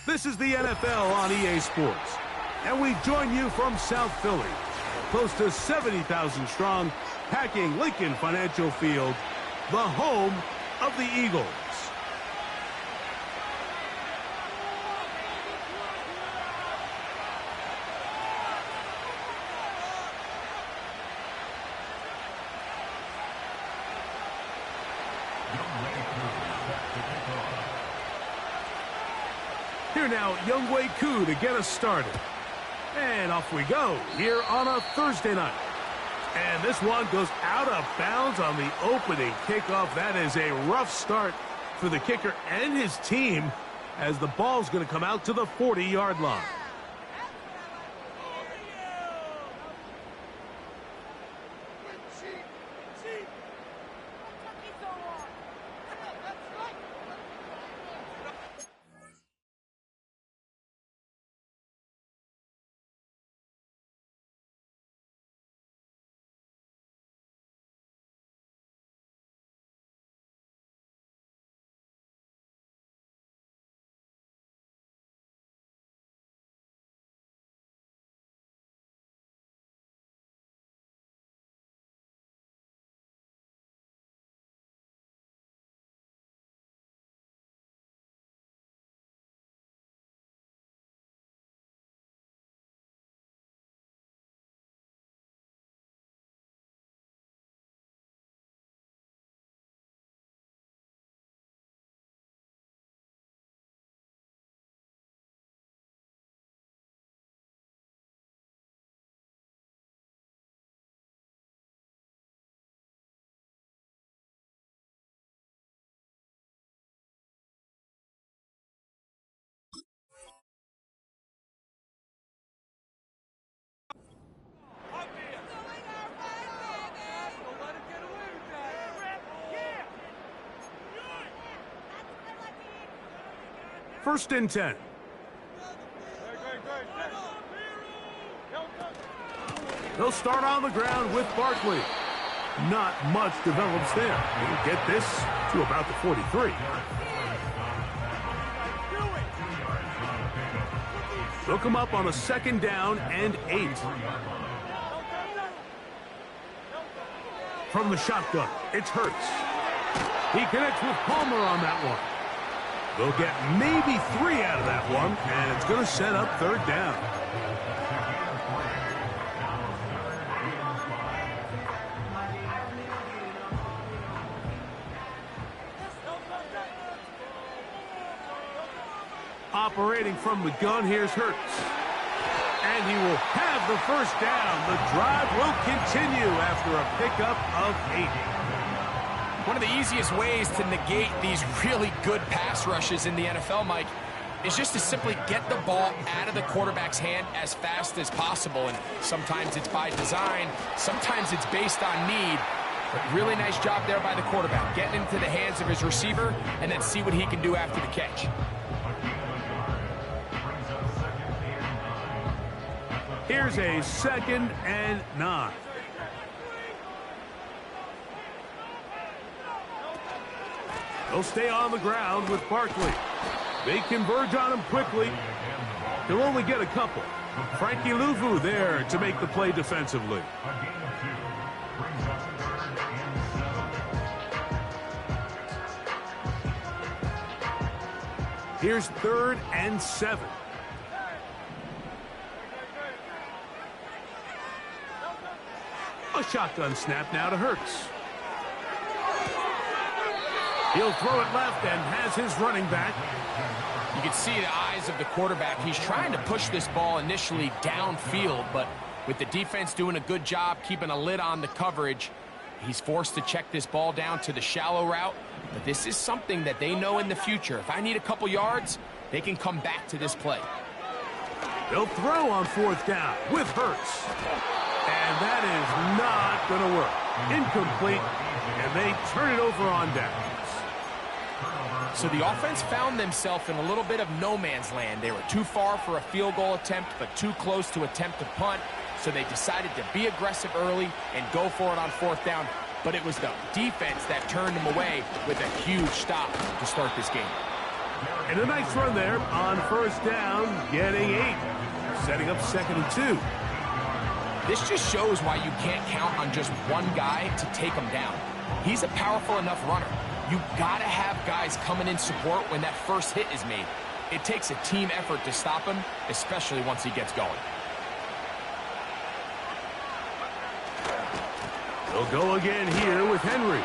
This is the NFL on EA Sports, and we join you from South Philly, close to 70,000 strong, packing Lincoln Financial Field, the home of the Eagles. Here now, Younghoe Koo to get us started. And off we go here on a Thursday night. And this one goes out of bounds on the opening kickoff. That is a rough start for the kicker and his team as the ball's going to come out to the 40-yard line. First and 10. They'll start on the ground with Barkley. Not much develops there. He'll get this to about the 43. They'll come up on a second down and 8. From the shotgun, it's Hurts. He connects with Palmer on that one. They'll get maybe 3 out of that one, and it's going to set up third down. Operating from the gun, here's Hurts. And he will have the first down. The drive will continue after a pickup of 8. One of the easiest ways to negate these really good pass rushes in the NFL, Mike, is just to simply get the ball out of the quarterback's hand as fast as possible. And sometimes it's by design, sometimes it's based on need. But really nice job there by the quarterback, getting into the hands of his receiver and then see what he can do after the catch. Here's a second and 9. They'll stay on the ground with Barkley. They converge on him quickly. He'll only get a couple. Frankie Luvu there to make the play defensively. Here's 3rd and 7. A shotgun snap now to Hurts. He'll throw it left and has his running back. You can see the eyes of the quarterback. He's trying to push this ball initially downfield, but with the defense doing a good job keeping a lid on the coverage, he's forced to check this ball down to the shallow route. But this is something that they know in the future. If I need a couple yards, they can come back to this play. They'll throw on 4th down with Hurts. And that is not going to work. Incomplete, and they turn it over on downs. So the offense found themselves in a little bit of no man's land. They were too far for a field goal attempt, but too close to attempt a punt. So they decided to be aggressive early and go for it on 4th down. But it was the defense that turned them away with a huge stop to start this game. And a nice run there on first down, getting 8. Setting up 2nd and 2. This just shows why you can't count on just one guy to take him down. He's a powerful enough runner. You gotta have guys coming in support when that first hit is made. It takes a team effort to stop him, especially once he gets going. They'll go again here with Henry.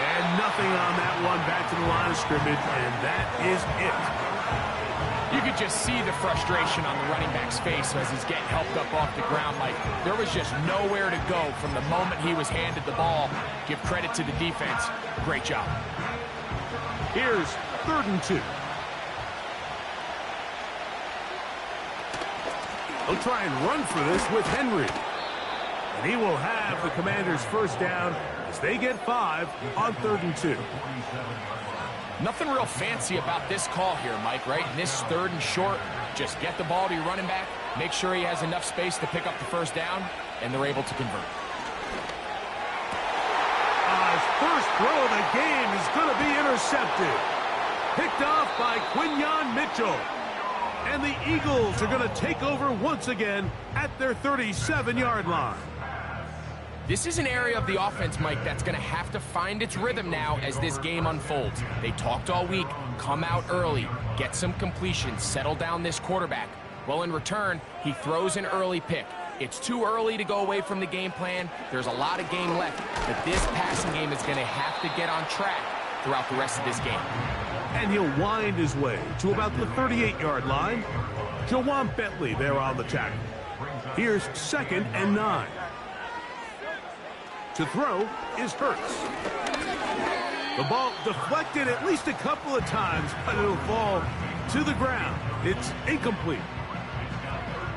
And nothing on that one, back to the line of scrimmage, and that is it. You could just see the frustration on the running back's face as he's getting helped up off the ground. Like, there was just nowhere to go from the moment he was handed the ball. Give credit to the defense. Great job. Here's 3rd and 2. They'll try and run for this with Henry. And he will have the Commanders' first down as they get 5 on 3rd and 2. Nothing real fancy about this call here, Mike, right? In this 3rd and short, just get the ball to your running back, make sure he has enough space to pick up the first down, and they're able to convert. His first throw of the game is going to be intercepted. Picked off by Quinyon Mitchell. And the Eagles are going to take over once again at their 37-yard line. This is an area of the offense, Mike, that's going to have to find its rhythm now as this game unfolds. They talked all week, come out early, get some completions, settle down this quarterback. Well, in return, he throws an early pick. It's too early to go away from the game plan. There's a lot of game left, but this passing game is going to have to get on track throughout the rest of this game. And he'll wind his way to about the 38-yard line. Jawan Bentley there on the tackle. Here's 2nd and 9. To throw is Hurts. The ball deflected at least a couple of times, but it'll fall to the ground. It's incomplete.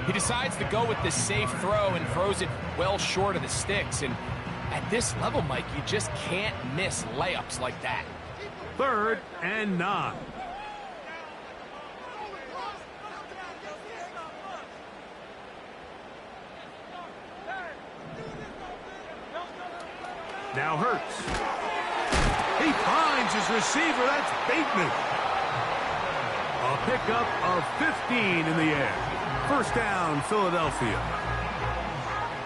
He decides to go with the safe throw and throws it well short of the sticks. And at this level, Mike, you just can't miss layups like that. 3rd and 9. Now Hurts. He finds his receiver. That's Bateman. A pickup of 15 in the air. First down, Philadelphia.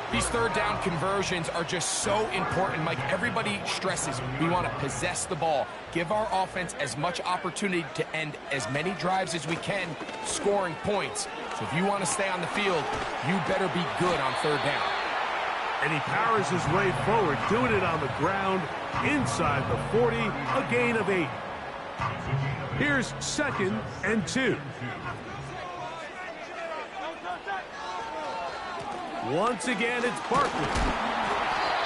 These 3rd down conversions are just so important, Mike. Everybody stresses we want to possess the ball, give our offense as much opportunity to end as many drives as we can, scoring points. So if you want to stay on the field, you better be good on 3rd down. And he powers his way forward, doing it on the ground, inside the 40, a gain of 8. Here's 2nd and 2. Once again, it's Barkley.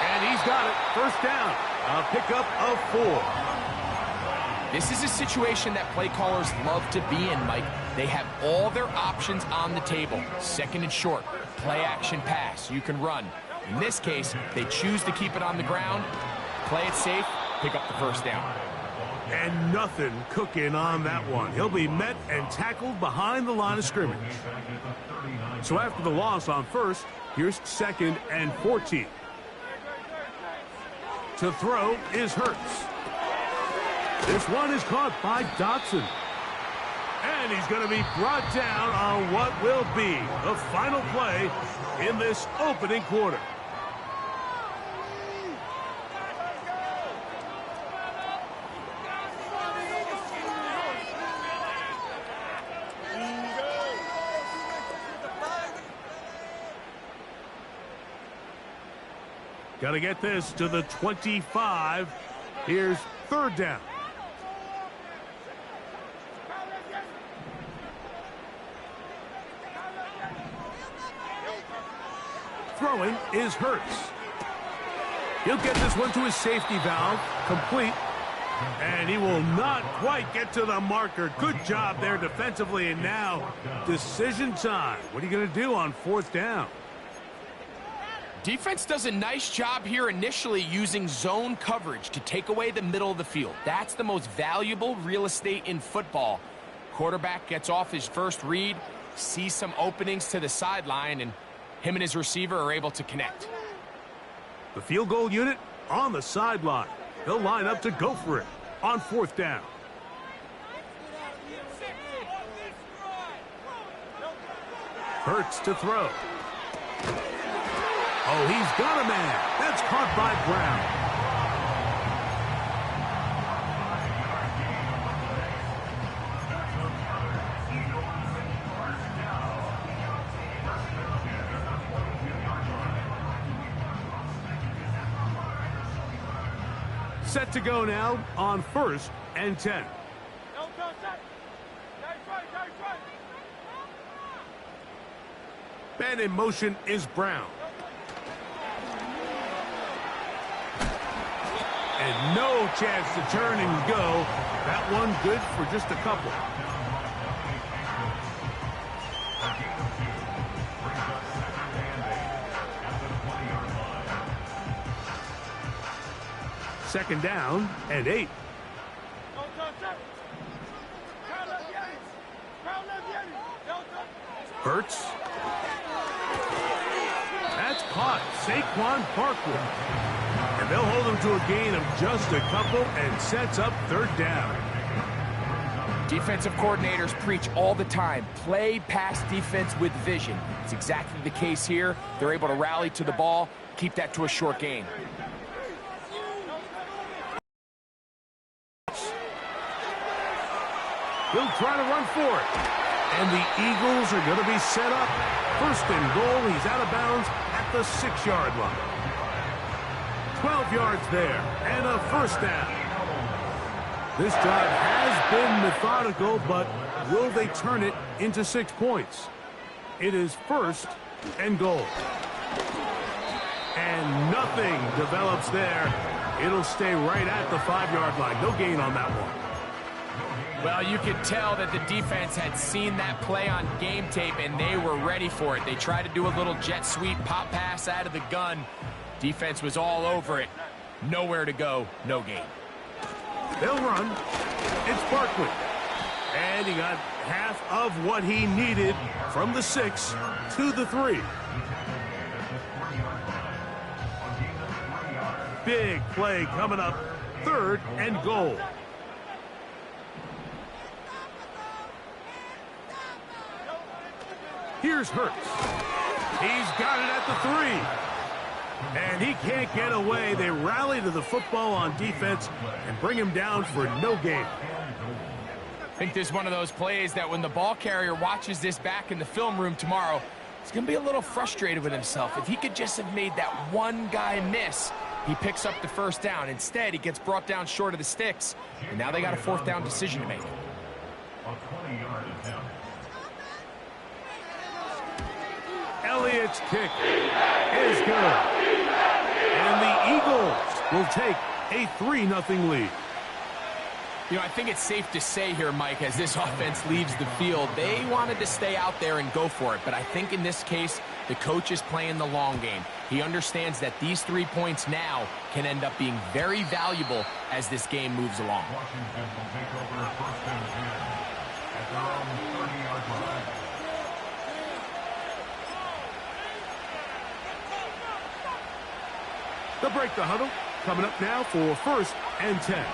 And he's got it. First down. A pickup of 4. This is a situation that play callers love to be in, Mike. They have all their options on the table. 2nd and short. Play action pass. You can run. In this case, they choose to keep it on the ground, play it safe, pick up the first down. And nothing cooking on that one. He'll be met and tackled behind the line of scrimmage. So after the loss on first, here's 2nd and 14. To throw is Hurts. This one is caught by Dotson. And he's going to be brought down on what will be the final play in this opening quarter. Got to get this to the 25. Here's 3rd down. Throwing is Hurts. He'll get this one to his safety valve, complete. And he will not quite get to the marker. Good job there defensively, and now decision time. What are you going to do on 4th down? Defense does a nice job here initially using zone coverage to take away the middle of the field. That's the most valuable real estate in football. Quarterback gets off his first read, sees some openings to the sideline, and him and his receiver are able to connect. The field goal unit on the sideline. They'll line up to go for it on 4th down. Hurts to throw. Oh, he's got a man. That's caught by Brown. Set to go now on 1st and 10. Man in motion is Brown. And no chance to turn and go. That one good for just a couple. Second down and 8. Hurts. That's caught. Saquon Barkley. And they'll hold him to a gain of just a couple and sets up 3rd down. Defensive coordinators preach all the time, play pass defense with vision. It's exactly the case here. They're able to rally to the ball, keep that to a short gain. He'll try to run for it. And the Eagles are going to be set up. 1st and goal. He's out of bounds at the 6-yard line. 12 yards there and a 1st down. This drive has been methodical, but will they turn it into 6 points? It is 1st and goal. And nothing develops there. It'll stay right at the 5-yard line. No gain on that one. Well, you could tell that the defense had seen that play on game tape, and they were ready for it. They tried to do a little jet sweep, pop pass out of the gun. Defense was all over it. Nowhere to go, no gain. They'll run. It's Barkley. And he got half of what he needed from the 6 to the 3. Big play coming up. 3rd and goal. Here's Hurts. He's got it at the 3. And he can't get away. They rally to the football on defense and bring him down for no gain. I think this is one of those plays that when the ball carrier watches this back in the film room tomorrow, he's going to be a little frustrated with himself. If he could just have made that one guy miss, he picks up the 1st down. Instead, he gets brought down short of the sticks. And now they got a 4th down decision to make. Elliott's kick is good. And the Eagles will take a 3-0 lead. You know, I think it's safe to say here, Mike, as this offense leaves the field, they wanted to stay out there and go for it. But I think in this case, the coach is playing the long game. He understands that these 3 points now can end up being very valuable as this game moves along. Washington will take over 1st and 10 at their own 30-yard line. They'll break the huddle. Coming up now for 1st and 10.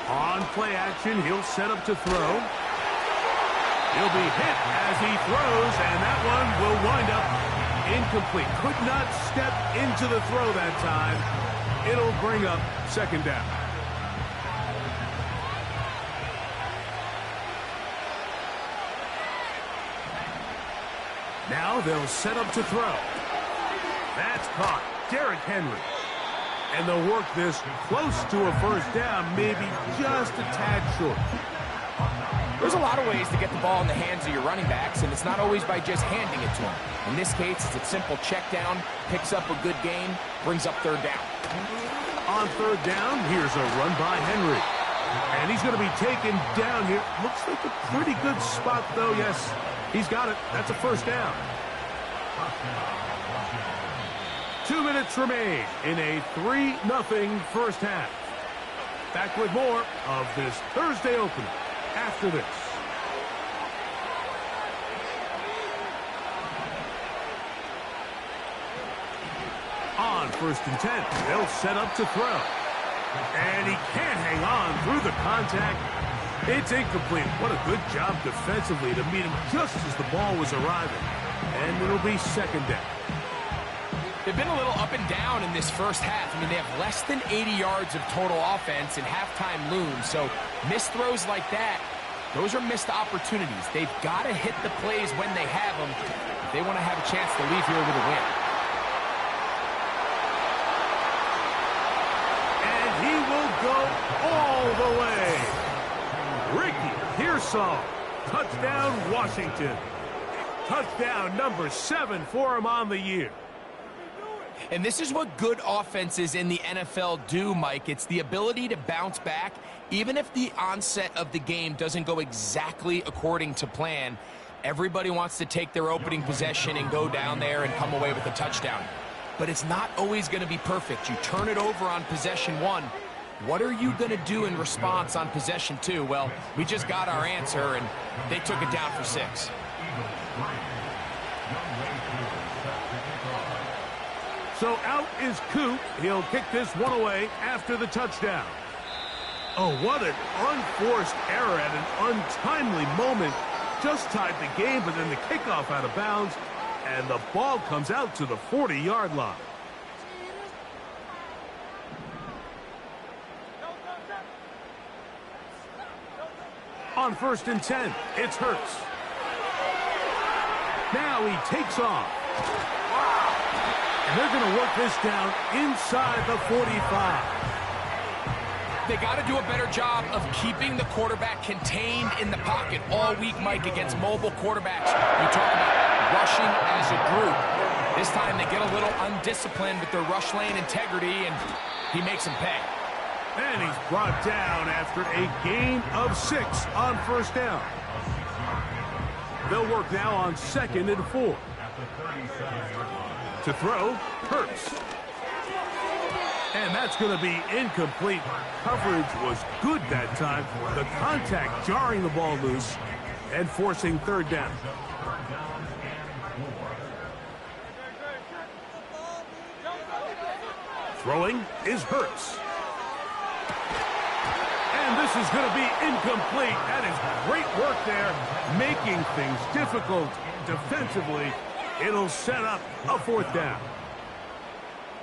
On play action, he'll set up to throw. He'll be hit as he throws, and that one will wind up incomplete. Could not step into the throw that time. It'll bring up 2nd down. Now they'll set up to throw. That's caught. Derrick Henry. And they'll work this close to a 1st down, maybe just a tad short. There's a lot of ways to get the ball in the hands of your running backs, and it's not always by just handing it to them. In this case, it's a simple check down, picks up a good gain, brings up 3rd down. On 3rd down, here's a run by Henry. And he's going to be taken down here. Looks like a pretty good spot, though. Yes, he's got it. That's a 1st down. 2 minutes remain in a 3-0 1st half. Back with more of this Thursday opener after this. On 1st and 10, they'll set up to throw. And he can't hang on through the contact. It's incomplete. What a good job defensively to meet him just as the ball was arriving. And it'll be second down. They've been a little up and down in this first half. I mean, they have less than 80 yards of total offense and halftime looms. So missed throws like that, those are missed opportunities. They've got to hit the plays when they have them if they want to have a chance to leave here with a win. And he will go all the way. Ricky Pearsall. Touchdown, Washington. Touchdown number 7 for him on the year. And this is what good offenses in the NFL do, Mike. It's the ability to bounce back, even if the onset of the game doesn't go exactly according to plan. Everybody wants to take their opening possession and go down there and come away with a touchdown. But it's not always going to be perfect. You turn it over on possession 1. What are you going to do in response on possession 2? Well, we just got our answer, and they took it down for 6. So out is Coop. He'll kick this one away after the touchdown. Oh, what an unforced error at an untimely moment. Just tied the game, but then the kickoff out of bounds, and the ball comes out to the 40-yard line. On 1st and 10, it's Hurts. Now he takes off. And they're going to work this down inside the 45. They got to do a better job of keeping the quarterback contained in the pocket all week, Mike, against mobile quarterbacks. You talk about rushing as a group. This time they get a little undisciplined with their rush lane integrity, and he makes them pay. And he's brought down after a gain of 6 on 1st down. They'll work now on 2nd and 4. To throw, Hurts. And that's going to be incomplete. Coverage was good that time. The contact jarring the ball loose and forcing 3rd down. Throwing is Hurts. And this is going to be incomplete. That is great work there, making things difficult defensively. It'll set up a 4th down.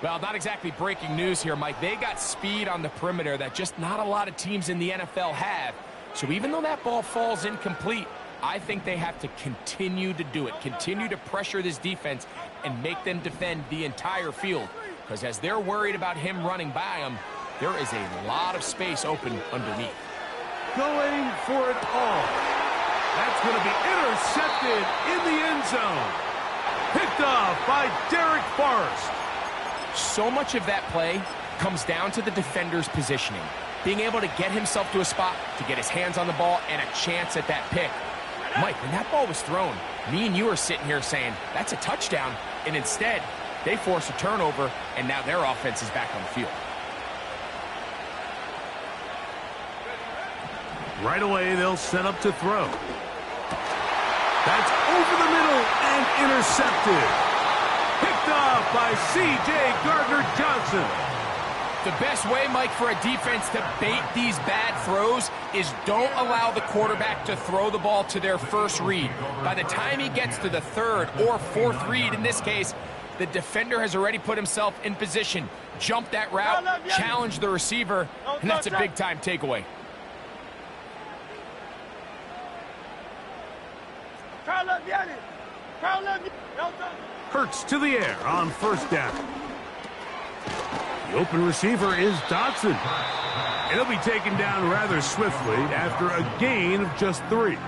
Well, not exactly breaking news here, Mike. They got speed on the perimeter that just not a lot of teams in the NFL have. So even though that ball falls incomplete, I think they have to continue to do it. Continue to pressure this defense and make them defend the entire field. Because as they're worried about him running by them, there is a lot of space open underneath. Going for it all. That's going to be intercepted in the end zone. Picked off by Derek Forrest. So much of that play comes down to the defender's positioning. Being able to get himself to a spot, to get his hands on the ball, and a chance at that pick. Mike, when that ball was thrown, me and you are sitting here saying, that's a touchdown. And instead, they force a turnover, and now their offense is back on the field. Right away, they'll set up to throw. That's over the middle and intercepted. Picked off by C.J. Gardner-Johnson. The best way, Mike, for a defense to bait these bad throws is don't allow the quarterback to throw the ball to their first read. By the time he gets to the 3rd or 4th read, in this case, the defender has already put himself in position, jumped that route, challenged the receiver, and that's a big-time takeaway. Hurts to the air on 1st down. The open receiver is Dotson. And he'll be taken down rather swiftly after a gain of just 3.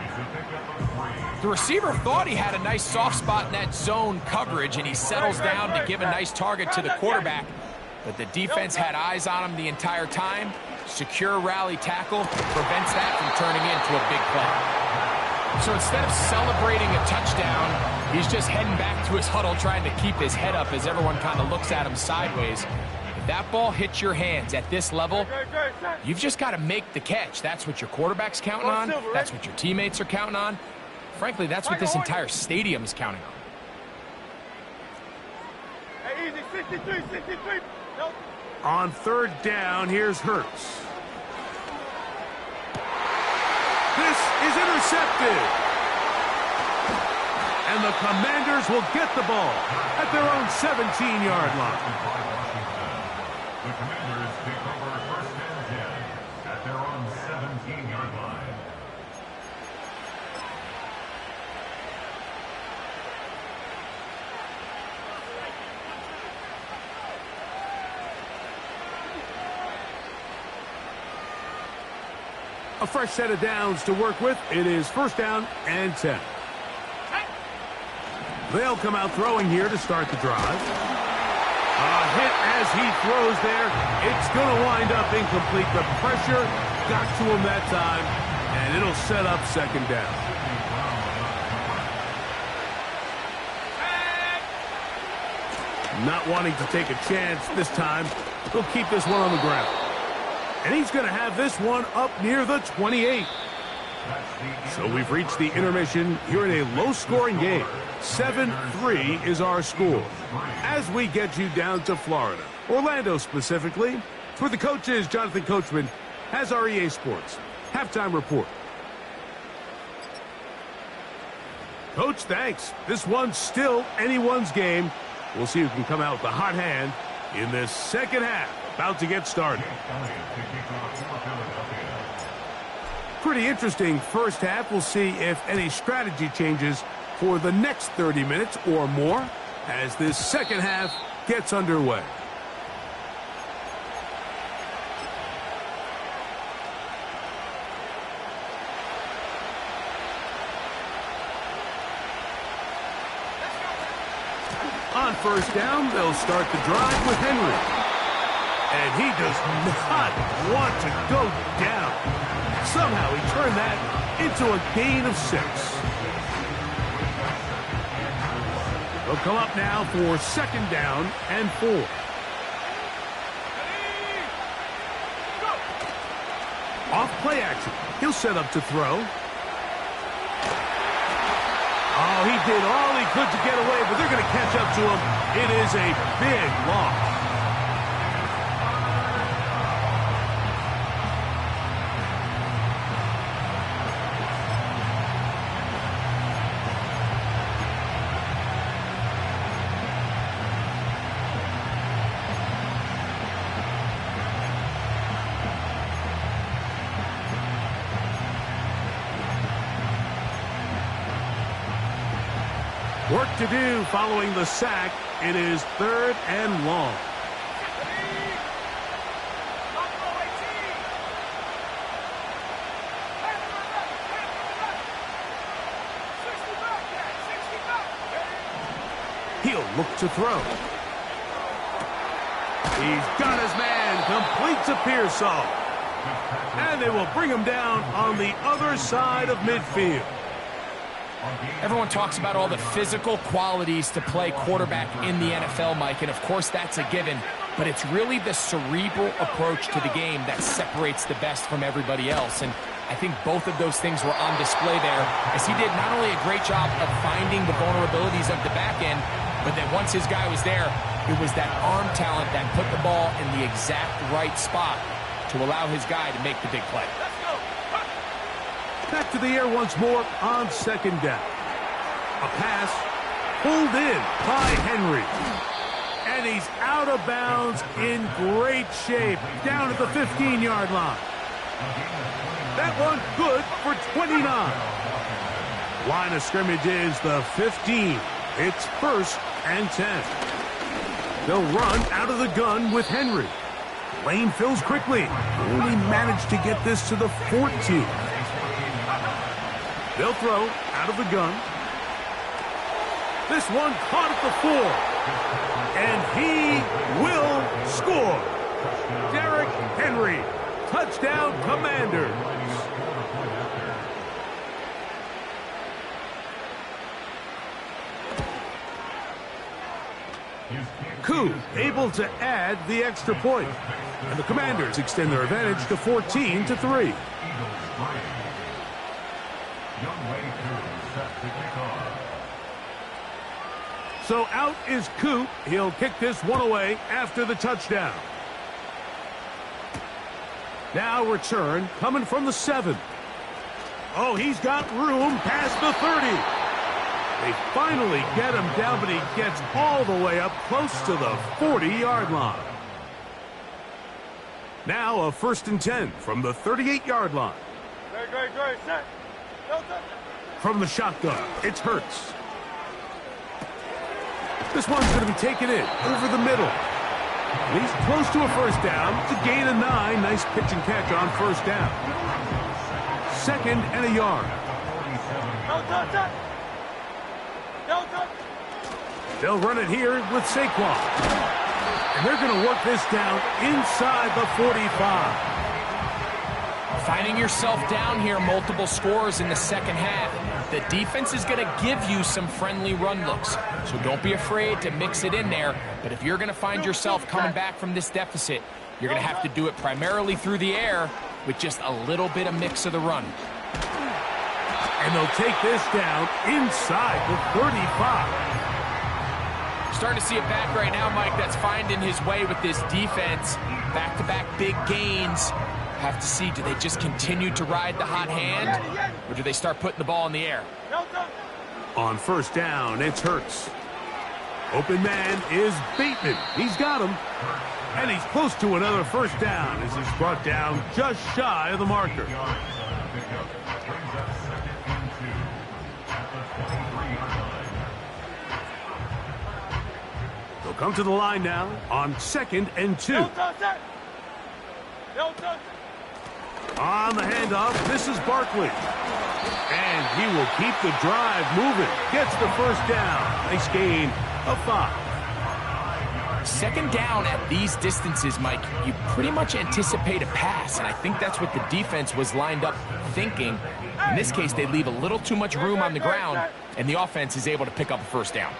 The receiver thought he had a nice soft spot in that zone coverage, and he settles down to give a nice target to the quarterback. But the defense had eyes on him the entire time. Secure rally tackle prevents that from turning into a big play. So instead of celebrating a touchdown, he's just heading back to his huddle trying to keep his head up as everyone kind of looks at him sideways. If that ball hits your hands at this level, you've just got to make the catch. That's what your quarterback's counting on. That's what your teammates are counting on. Frankly, that's what this entire stadium is counting on. On 3rd down, here's Hurts. is intercepted. And the Commanders will get the ball at their own 17-yard line. The Commanders take over first and 10 at their own 17-yard line. A fresh set of downs to work with. It is first down and 10. They'll come out throwing here to start the drive. A hit as he throws there. It's going to wind up incomplete. The pressure got to him that time, and it'll set up second down. Not wanting to take a chance this time, he'll keep this one on the ground. And he's going to have this one up near the 28. So we've reached the intermission here in a low-scoring game. 7-3 is our score. As we get you down to Florida, Orlando specifically, for the coaches, Jonathan Coachman has our EA Sports halftime report. Coach, thanks. This one's still anyone's game. We'll see who can come out with the hot hand in this second half. About to get started. Pretty interesting first half. We'll see if any strategy changes for the next 30 minutes or more as this second half gets underway. On first down, they'll start the drive with Henry. And he does not want to go down. Somehow he turned that into a gain of 6. They'll come up now for second down and 4. Off play action. He'll set up to throw. Oh, he did all he could to get away, but they're going to catch up to him. It is a big loss. Work to do following the sack. It is third and long. He'll look to throw. He's got his man. Completes a Pearsall. And they will bring him down on the other side of midfield. Everyone talks about all the physical qualities to play quarterback in the NFL, Mike, and of course that's a given, but it's really the cerebral approach to the game that separates the best from everybody else, and I think both of those things were on display there, as he did not only a great job of finding the vulnerabilities of the back end, but then once his guy was there, it was that arm talent that put the ball in the exact right spot to allow his guy to make the big play. Back to the air once more on second down. A pass pulled in by Henry. And he's out of bounds in great shape down at the 15-yard line. That one good for 29. Line of scrimmage is the 15. It's first and 10. They'll run out of the gun with Henry. Lane fills quickly. Only managed to get this to the 14. They'll throw out of the gun. This one caught at the 4. And he will score. Derrick Henry. Touchdown, Commanders. Koo able to add the extra point. And the Commanders extend their advantage to 14-3. So out is Koo. He'll kick this one away after the touchdown. Now return coming from the 7. Oh, he's got room past the 30. They finally get him down, but he gets all the way up close to the 40-yard line. Now a 1st and 10 from the 38-yard line. Great, set. From the shotgun, it's Hurts. This one's going to be taken in over the middle. And he's close to a 1st down to gain a 9. Nice pitch and catch on 1st down. 2nd and a yard. They'll run it here with Saquon. And they're going to work this down inside the 45. Finding yourself down here, multiple scores in the second half. The defense is going to give you some friendly run looks. So don't be afraid to mix it in there. But if you're going to find yourself coming back from this deficit, you're going to have to do it primarily through the air with just a little bit of mix of the run. And they'll take this down inside the 35. Starting to see a back right now, Mike, that's finding his way with this defense. Back-to-back big gains. Have to see, do they just continue to ride the hot hand, or do they start putting the ball in the air? On 1st down, it's Hurts. Open man is Bateman. He's got him. And he's close to another 1st down as he's brought down just shy of the marker. They'll come to the line now on 2nd and 2. On the handoff, this is Barkley. And he will keep the drive moving. Gets the 1st down. Nice gain of 5. 2nd down at these distances, Mike, you pretty much anticipate a pass, and I think that's what the defense was lined up thinking. In this case, they leave a little too much room on the ground, and the offense is able to pick up a 1st down.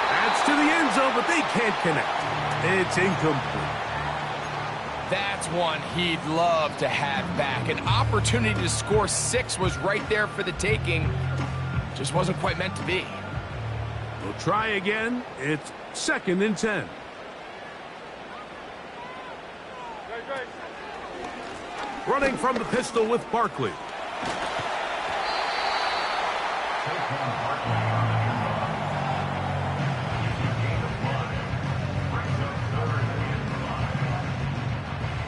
That's to the end zone, but they can't connect. It's incomplete. That's one he'd love to have back. An opportunity to score 6 was right there for the taking. Just wasn't quite meant to be. We'll try again. It's 2nd and 10. Running from the pistol with Barkley.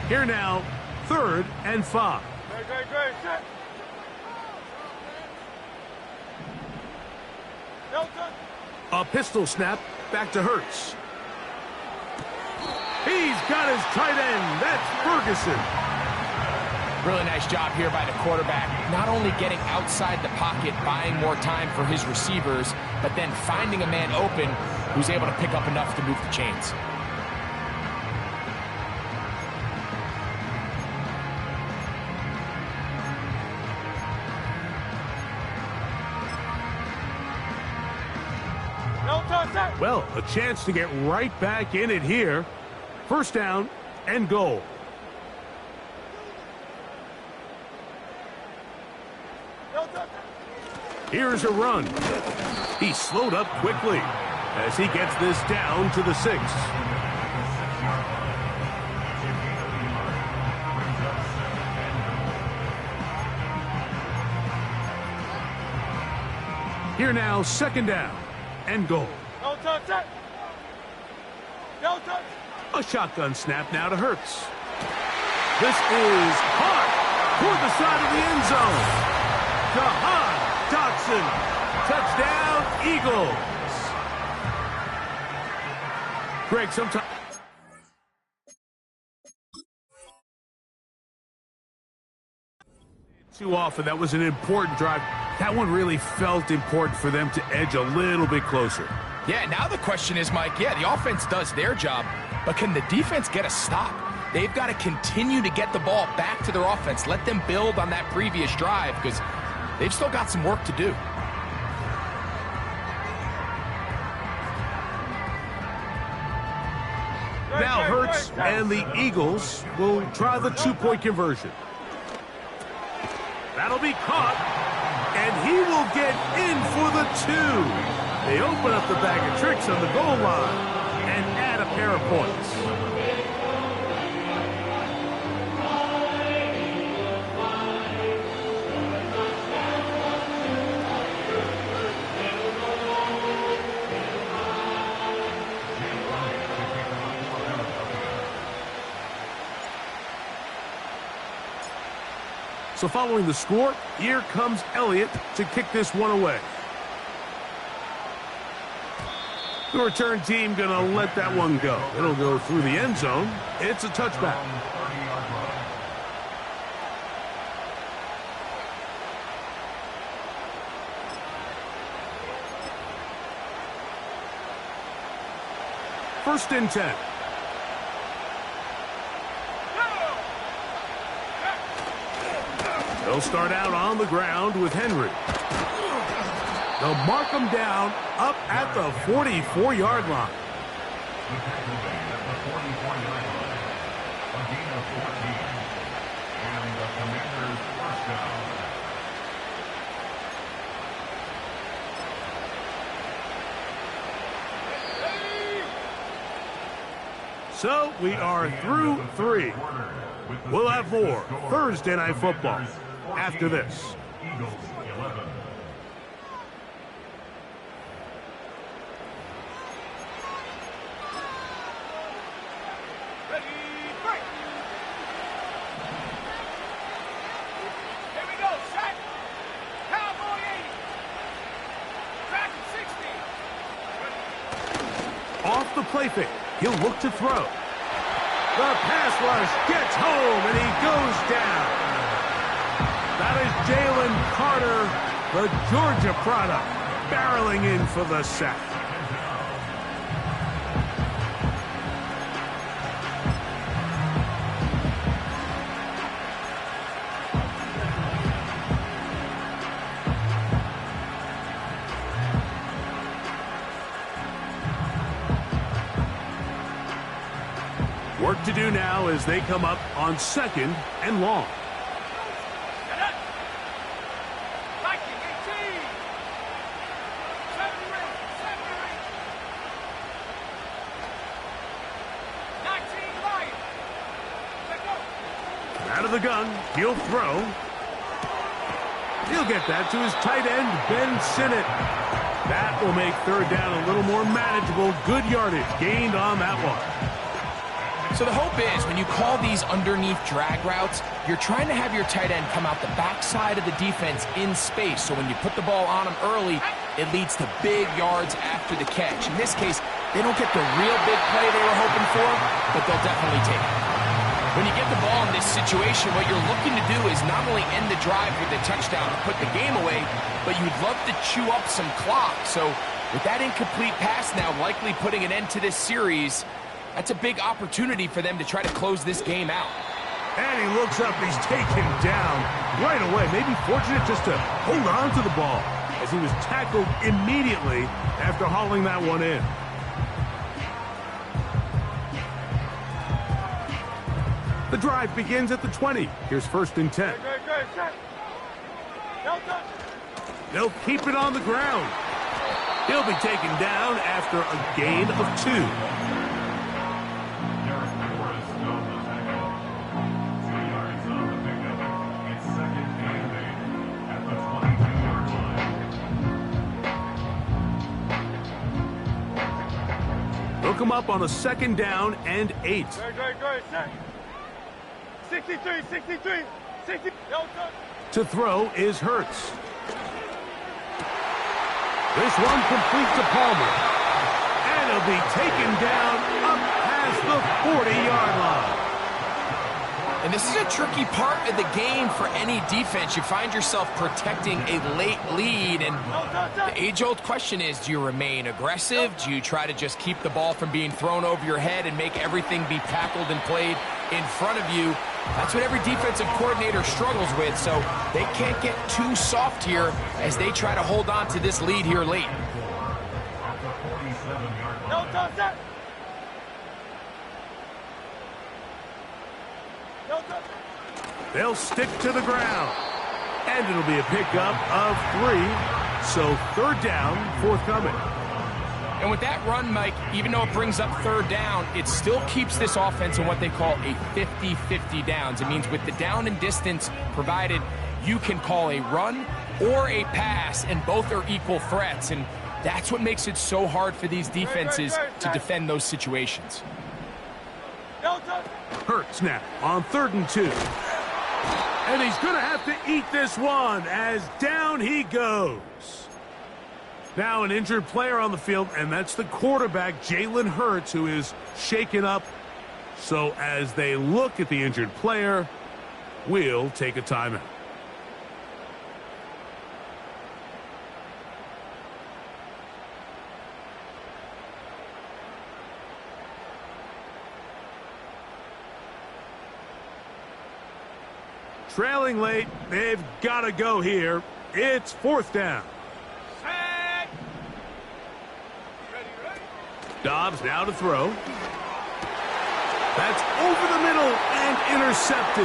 Here now, 3rd and 5. A pistol snap, back to Hurts. He's got his tight end. That's Ferguson. Really nice job here by the quarterback. Not only getting outside the pocket, buying more time for his receivers, but then finding a man open who's able to pick up enough to move the chains. Well, a chance to get right back in it here. 1st down and goal. Here's a run. He slowed up quickly as he gets this down to the 6. Here now, 2nd down and goal. A shotgun snap now to Hurts. This is hot toward the side of the end zone. Jahan Dotson. Touchdown, Eagles. Greg, sometimes... Too often, that was an important drive. That one really felt important for them to edge a little bit closer. Yeah, now the question is, Mike, yeah, the offense does their job, but can the defense get a stop? They've got to continue to get the ball back to their offense. Let them build on that previous drive because they've still got some work to do. Now Hurts and the Eagles will try the 2-point conversion. That'll be caught, and he will get in for the 2. They open up the bag of tricks on the goal line and add a pair of points. So following the score, here comes Elliott to kick this one away. The return team going to let that one go. It'll go through the end zone. It's a touchback. First and 10. They'll start out on the ground with Henry. They'll mark him down up at the 44-yard line. The tackle made at the 44-yard line. A gain of 14. And the Commanders' first down. So we are through 3. We'll have more Thursday Night Football after this. Eagles 11. Off the play fake, he'll look to throw. The pass rush gets home, and he goes down. That is Jalen Carter, the Georgia product, barreling in for the sack. Work to do now as they come up on second and long. Out of the gun, he'll throw. He'll get that to his tight end, Ben Sinnott. That will make third down a little more manageable. Good yardage gained on that one. So the hope is when you call these underneath drag routes, you're trying to have your tight end come out the backside of the defense in space. So when you put the ball on him early, it leads to big yards after the catch. In this case, they don't get the real big play they were hoping for, but they'll definitely take it. When you get the ball in this situation, what you're looking to do is not only end the drive with a touchdown to put the game away, but you'd love to chew up some clock. So with that incomplete pass now likely putting an end to this series, that's a big opportunity for them to try to close this game out. And he looks up, he's taken down right away. Maybe fortunate just to hold on to the ball as he was tackled immediately after hauling that one in. The drive begins at the 20. Here's first and 10. They'll keep it on the ground. He'll be taken down after a gain of 2. Come up on a second down and 8. Great. 63. 60. To throw is Hurts. This one complete to Palmer. And he'll be taken down up past the 40-yard line. And this is a tricky part of the game for any defense. You find yourself protecting a late lead, and the age-old question is, do you remain aggressive? Do you try to just keep the ball from being thrown over your head and make everything be tackled and played in front of you? That's what every defensive coordinator struggles with, so they can't get too soft here as they try to hold on to this lead here late. They'll stick to the ground. And it'll be a pickup of 3. So third down, forthcoming. And with that run, Mike, even though it brings up third down, it still keeps this offense in what they call a 50-50 downs. It means with the down and distance provided, you can call a run or a pass, and both are equal threats. And that's what makes it so hard for these defenses to defend those situations. Hurts now on 3rd and 2. And he's going to have to eat this one as down he goes. Now an injured player on the field, and that's the quarterback, Jalen Hurts, who is shaken up. So as they look at the injured player, we'll take a timeout. Trailing late, they've got to go here. It's 4th down. Dobbs now to throw. That's over the middle and intercepted.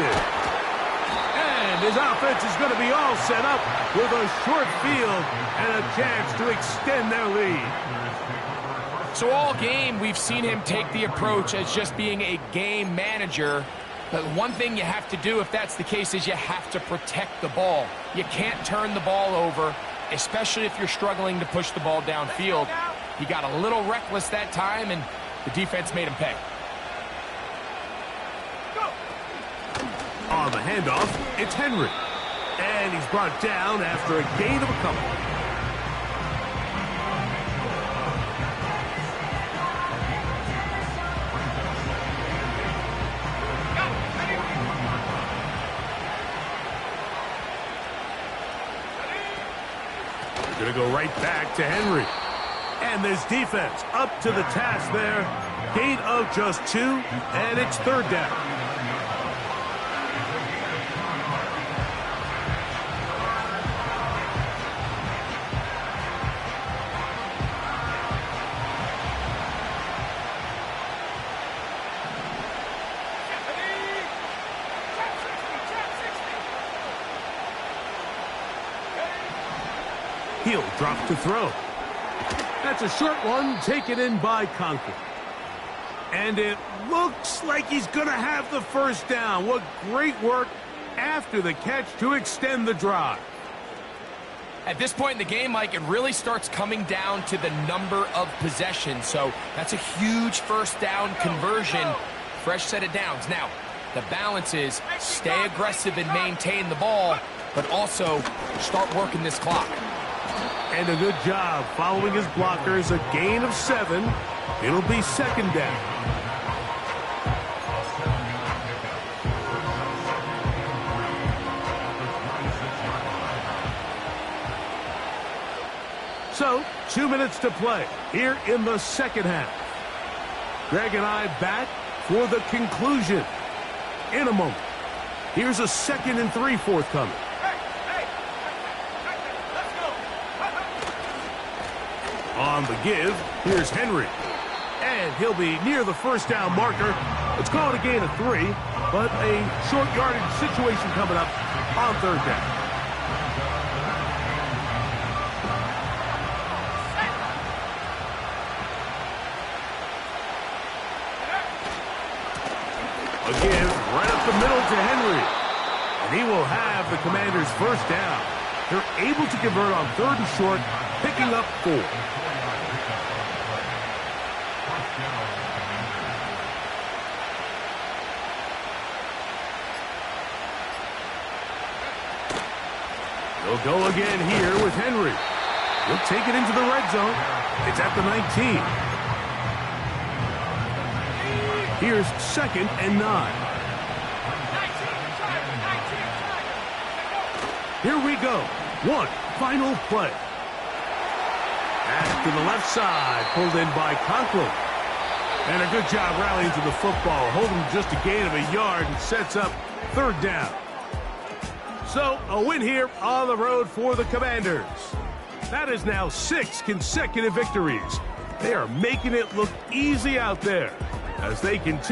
And his offense is going to be all set up with a short field and a chance to extend their lead. So all game, we've seen him take the approach as just being a game manager. But one thing you have to do if that's the case is you have to protect the ball. You can't turn the ball over, especially if you're struggling to push the ball downfield. He got a little reckless that time, and the defense made him pay. On the handoff, it's Henry. And he's brought down after a gain of a couple. They're going to go right back to Henry. And this defense up to the task there. Gain of just 2, and it's 3rd down. He'll drop to throw. That's a short one taken in by Conklin. And it looks like he's going to have the 1st down. What great work after the catch to extend the drive. At this point in the game, Mike, it really starts coming down to the number of possessions. So that's a huge 1st down conversion. Fresh set of downs. Now, the balance is stay aggressive and maintain the ball, but also start working this clock. And a good job following his blockers. A gain of 7. It'll be 2nd down. So, 2 minutes to play here in the 2nd half. Greg and I back for the conclusion in a moment. Here's a 2nd and 3 forthcoming. On the give, here's Henry. And he'll be near the 1st down marker. Let's call it a gain of 3, but a short yardage situation coming up on 3rd down. Again, right up the middle to Henry. And he will have the Commanders' 1st down. They're able to convert on 3rd and short, picking up 4. They'll go again here with Henry. He'll take it into the red zone. It's at the 19. Here's 2nd and 9. Here we go. One final play. Back to the left side, pulled in by Conklin. And a good job rallying to the football, holding just a gain of a yard and sets up 3rd down. So, a win here on the road for the Commanders. That is now 6 consecutive victories. They are making it look easy out there as they continue.